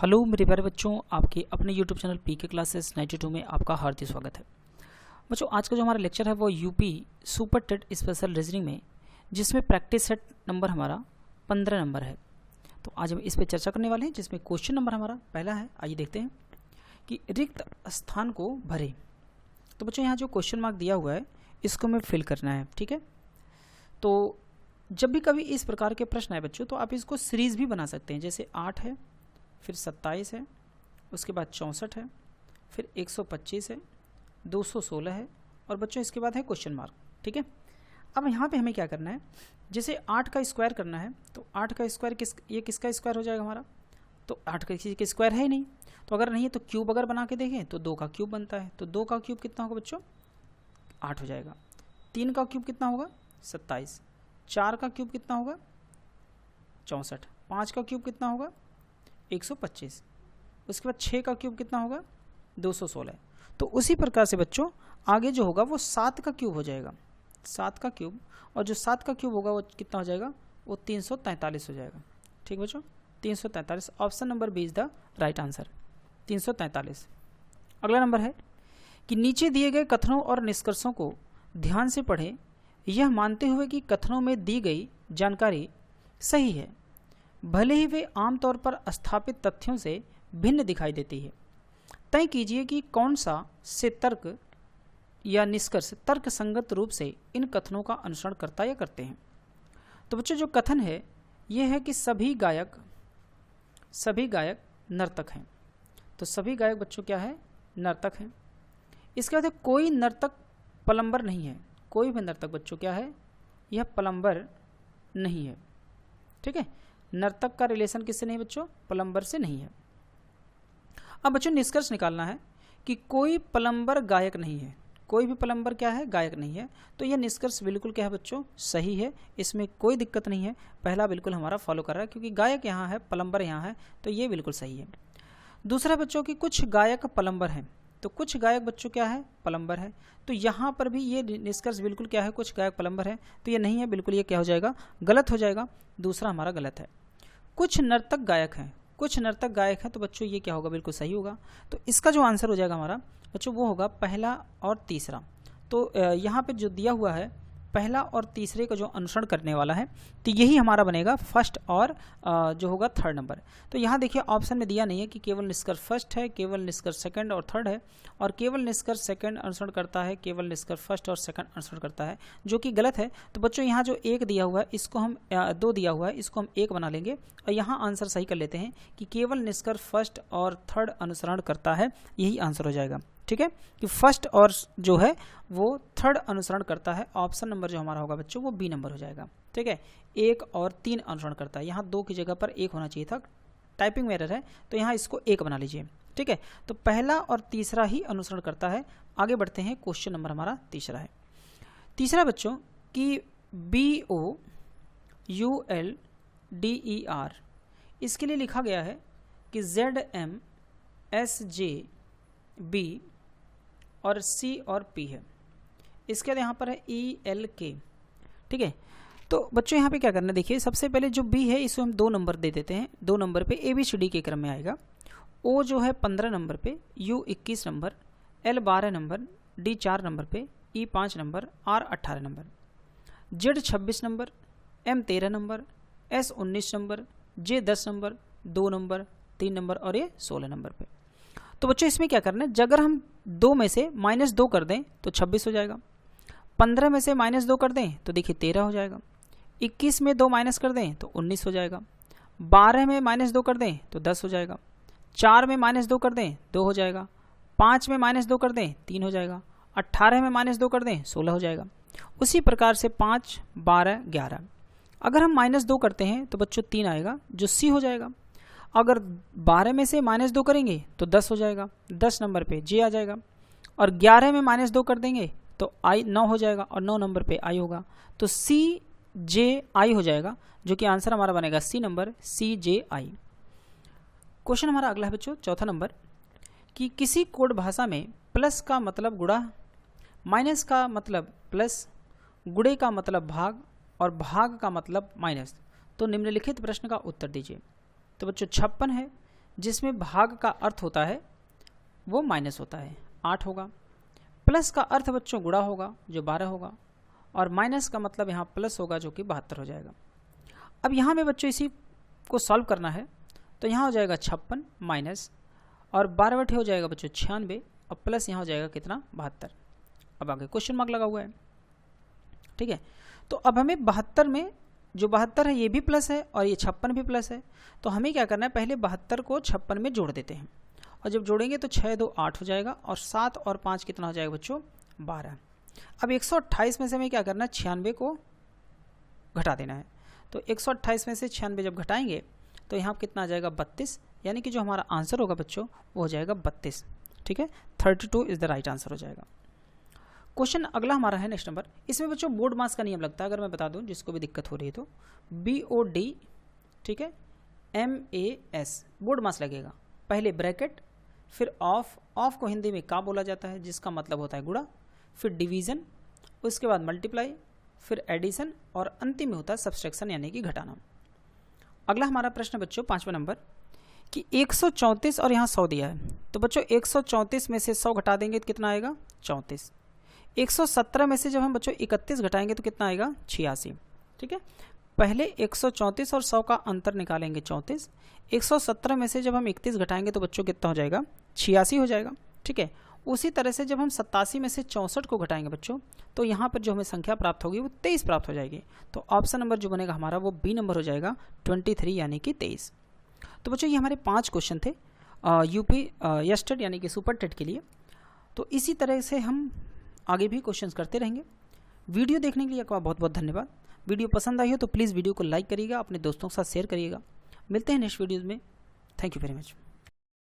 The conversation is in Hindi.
हेलो मेरे प्यारे बच्चों, आपके अपने यूट्यूब चैनल पीके क्लासेस 92 में आपका हार्दिक स्वागत है। बच्चों, आज का जो हमारा लेक्चर है वो UP super TET special reasoning में, जिसमें प्रैक्टिस सेट नंबर हमारा 15 नंबर है। तो आज हम इस पर चर्चा करने वाले हैं, जिसमें क्वेश्चन नंबर हमारा पहला है। आइए देखते हैं कि रिक्त स्थान को भरे। तो बच्चों, यहाँ जो क्वेश्चन मार्क दिया हुआ है इसको हमें फिल करना है, ठीक है। तो जब भी कभी इस प्रकार के प्रश्न आए बच्चों, तो आप इसको सीरीज भी बना सकते हैं। जैसे 8 है, फिर 27 है, उसके बाद 64 है, फिर 125 है, 216 है, और बच्चों इसके बाद है क्वेश्चन मार्क, ठीक है। अब यहाँ पे हमें क्या करना है, जैसे 8 का स्क्वायर करना है, तो 8 का स्क्वायर ये किसका स्क्वायर हो जाएगा हमारा? तो 8 का किसी का स्क्वायर है ही नहीं, तो अगर नहीं है तो क्यूब अगर बना के देखें तो 2 का क्यूब बनता है। तो 2 का क्यूब कितना होगा बच्चों? 8 हो जाएगा। 3 का क्यूब कितना होगा? 27। 4 का क्यूब कितना होगा? 64। 5 का क्यूब कितना होगा? 125। उसके बाद 6 का क्यूब कितना होगा? 216। तो उसी प्रकार से बच्चों आगे जो होगा वो 7 का क्यूब हो जाएगा। 7 का क्यूब, और जो 7 का क्यूब होगा वो कितना हो जाएगा? वो 343 हो जाएगा। ठीक बच्चों, 343। Option number B is the right answer, 343। अगला नंबर है कि नीचे दिए गए कथनों और निष्कर्षों को ध्यान से पढ़ें, यह मानते हुए कि कथनों में दी गई जानकारी सही है, भले ही वे आमतौर पर स्थापित तथ्यों से भिन्न दिखाई देती है। तय कीजिए कि कौन सा से तर्क या निष्कर्ष तर्क संगत रूप से इन कथनों का अनुसरण करता या करते हैं। तो बच्चों, जो कथन है यह है कि सभी गायक नर्तक हैं। तो सभी गायक बच्चों क्या है? नर्तक हैं। इसके बाद कोई नर्तक प्लम्बर नहीं है। कोई भी नर्तक बच्चों क्या है? यह प्लम्बर नहीं है, ठीक है। नर्तक का रिलेशन किससे नहीं बच्चों? प्लम्बर से नहीं है। अब बच्चों निष्कर्ष निकालना है कि कोई प्लम्बर गायक नहीं है। कोई भी प्लम्बर क्या है? गायक नहीं है। तो यह निष्कर्ष बिल्कुल क्या है बच्चों? सही है, इसमें कोई दिक्कत नहीं है। पहला बिल्कुल हमारा फॉलो कर रहा है, क्योंकि गायक यहाँ है, प्लम्बर यहाँ है, तो ये बिल्कुल सही है। दूसरा बच्चों की कुछ गायक प्लम्बर हैं। तो कुछ गायक बच्चों क्या है? प्लम्बर है। तो यहाँ पर भी ये निष्कर्ष बिल्कुल क्या है? कुछ गायक प्लम्बर है, तो ये नहीं है, बिल्कुल ये क्या हो जाएगा? गलत हो जाएगा। दूसरा हमारा गलत है। कुछ नर्तक गायक हैं। कुछ नर्तक गायक हैं, तो बच्चों ये क्या होगा? बिल्कुल सही होगा। तो इसका जो आंसर हो जाएगा हमारा बच्चों वो होगा पहला और तीसरा। तो यहाँ पे जो दिया हुआ है पहला और तीसरे का जो अनुसरण करने वाला है, तो यही हमारा बनेगा फर्स्ट और जो होगा थर्ड नंबर। तो यहाँ देखिए ऑप्शन में दिया नहीं है कि केवल निष्कर्ष फर्स्ट है, केवल निष्कर्ष सेकंड और थर्ड है, और केवल निष्कर्ष सेकंड अनुसरण करता है, केवल निष्कर्ष फर्स्ट और सेकंड अनुसरण करता है, जो कि गलत है। तो बच्चों यहाँ जो एक दिया हुआ है इसको हम 2 दिया हुआ है, इसको हम 1 बना लेंगे, और यहाँ आंसर सही कर लेते हैं कि केवल निष्कर्ष फर्स्ट और थर्ड अनुसरण करता है, यही आंसर हो जाएगा, ठीक है। कि फर्स्ट और जो है वो थर्ड अनुसरण करता है। ऑप्शन नंबर जो हमारा होगा बच्चों वो बी नंबर हो जाएगा, ठीक है। 1 और 3 अनुसरण करता है। यहाँ 2 की जगह पर 1 होना चाहिए था, टाइपिंग में एरर है, तो यहाँ इसको 1 बना लीजिए, ठीक है। तो पहला और तीसरा ही अनुसरण करता है। आगे बढ़ते हैं, क्वेश्चन नंबर हमारा तीसरा है। तीसरा बच्चों कि BOULDER इसके लिए लिखा गया है कि ZMSJB और C और P है। इसके बाद यहाँ पर है ELK, ठीक है। तो बच्चों यहाँ पे क्या करना है, देखिए सबसे पहले जो B है इसको हम 2 नंबर दे देते हैं। 2 नंबर पे ABCD के क्रम में आएगा। O जो है 15 नंबर पे, U 21 number, L 12 number, D 4 number पे, E 5 number, R 18 number, Z 26 number, M 13 number, S 19 number, J 10 number, 2 number, 3 number, और ये 16 नंबर पे। तो बच्चों इसमें क्या करना है, अगर हम 2 में से -2 कर दें तो 26 हो जाएगा। 15 में से -2 कर दें तो देखिए 13 हो जाएगा। 21 में 2 माइनस कर दें तो 19 हो जाएगा। 12 में -2 कर दें तो 10 हो जाएगा। 4 में -2 कर दें 2 हो जाएगा। 5 में -2 कर दें 3 हो जाएगा। 18 में -2 कर दें 16 हो जाएगा। उसी प्रकार से 5, 12, 11। अगर हम -2 करते हैं तो बच्चों 3 आएगा, जो C हो जाएगा। अगर 12 में से -2 करेंगे तो 10 हो जाएगा, 10 नंबर पे J आ जाएगा। और 11 में -2 कर देंगे तो I 9 हो जाएगा, और 9 नंबर पे I होगा। तो CJI हो जाएगा, जो कि आंसर हमारा बनेगा C नंबर, CJI। क्वेश्चन हमारा अगला है बच्चों चौथा नंबर कि किसी कोड भाषा में प्लस का मतलब गुणा, माइनस का मतलब प्लस, गुणे का मतलब भाग, और भाग का मतलब माइनस। तो निम्नलिखित प्रश्न का उत्तर दीजिए। तो बच्चों 56 है, जिसमें भाग का अर्थ होता है वो माइनस होता है 8 होगा, प्लस का अर्थ बच्चों गुणा होगा जो 12 होगा, और माइनस का मतलब यहाँ प्लस होगा जो कि 72 हो जाएगा। अब यहाँ में बच्चों इसी को सॉल्व करना है, तो यहाँ हो जाएगा 56 माइनस और 12 बटे हो जाएगा बच्चों 96 और प्लस यहाँ हो जाएगा कितना 72। अब आगे क्वेश्चन मार्क लगा हुआ है, ठीक है। तो अब हमें 72 में जो 72 है ये भी प्लस है और ये 56 भी प्लस है, तो हमें क्या करना है, पहले 72 को 56 में जोड़ देते हैं, और जब जोड़ेंगे तो 6 2 8 हो जाएगा और 7 और 5 कितना हो जाएगा बच्चों 12। अब 128 में से हमें क्या करना है, 96 को घटा देना है। तो 128 में से 96 जब घटाएंगे तो यहाँ कितना आ जाएगा 32, यानी कि जो हमारा आंसर होगा बच्चों वो हो जाएगा 32, ठीक है। 32 इज द राइट आंसर हो जाएगा। क्वेश्चन अगला हमारा है नेक्स्ट नंबर। इसमें बच्चों बोर्ड मास का नियम लगता है, अगर मैं बता दूं जिसको भी दिक्कत हो रही है तो BOD, ठीक है, MAS बोर्ड मास लगेगा। पहले ब्रैकेट, फिर ऑफ को हिंदी में का बोला जाता है जिसका मतलब होता है गुणा, फिर डिवीज़न, उसके बाद मल्टीप्लाई, फिर एडिशन और अंतिम में होता है सब्सट्रैक्शन यानी कि घटाना। अगला हमारा प्रश्न बच्चों 5वां नंबर कि 134 और यहाँ 100 दिया है, तो बच्चों 134 में से 100 घटा देंगे तो कितना आएगा 34। 117 में से जब हम बच्चों 31 घटाएंगे तो कितना आएगा 86, ठीक है। पहले 134 और 100 का अंतर निकालेंगे 34। 117 में से जब हम 31 घटाएंगे तो बच्चों कितना हो जाएगा 86 हो जाएगा, ठीक है। उसी तरह से जब हम 87 में से 64 को घटाएंगे बच्चों तो यहाँ पर जो हमें संख्या प्राप्त होगी वो 23 प्राप्त हो जाएगी। तो ऑप्शन नंबर जो बनेगा हमारा वो बी नंबर हो जाएगा 23 यानी कि 23। तो बच्चों ये हमारे 5 क्वेश्चन थे यूपी यस्टेड यानी कि सुपर टेट के लिए। तो इसी तरह से हम आगे भी क्वेश्चंस करते रहेंगे। वीडियो देखने के लिए आपका बहुत बहुत धन्यवाद। वीडियो पसंद आई हो तो प्लीज़ वीडियो को लाइक करिएगा, अपने दोस्तों के साथ शेयर करिएगा। मिलते हैं नेक्स्ट वीडियोज़ में। Thank you very much.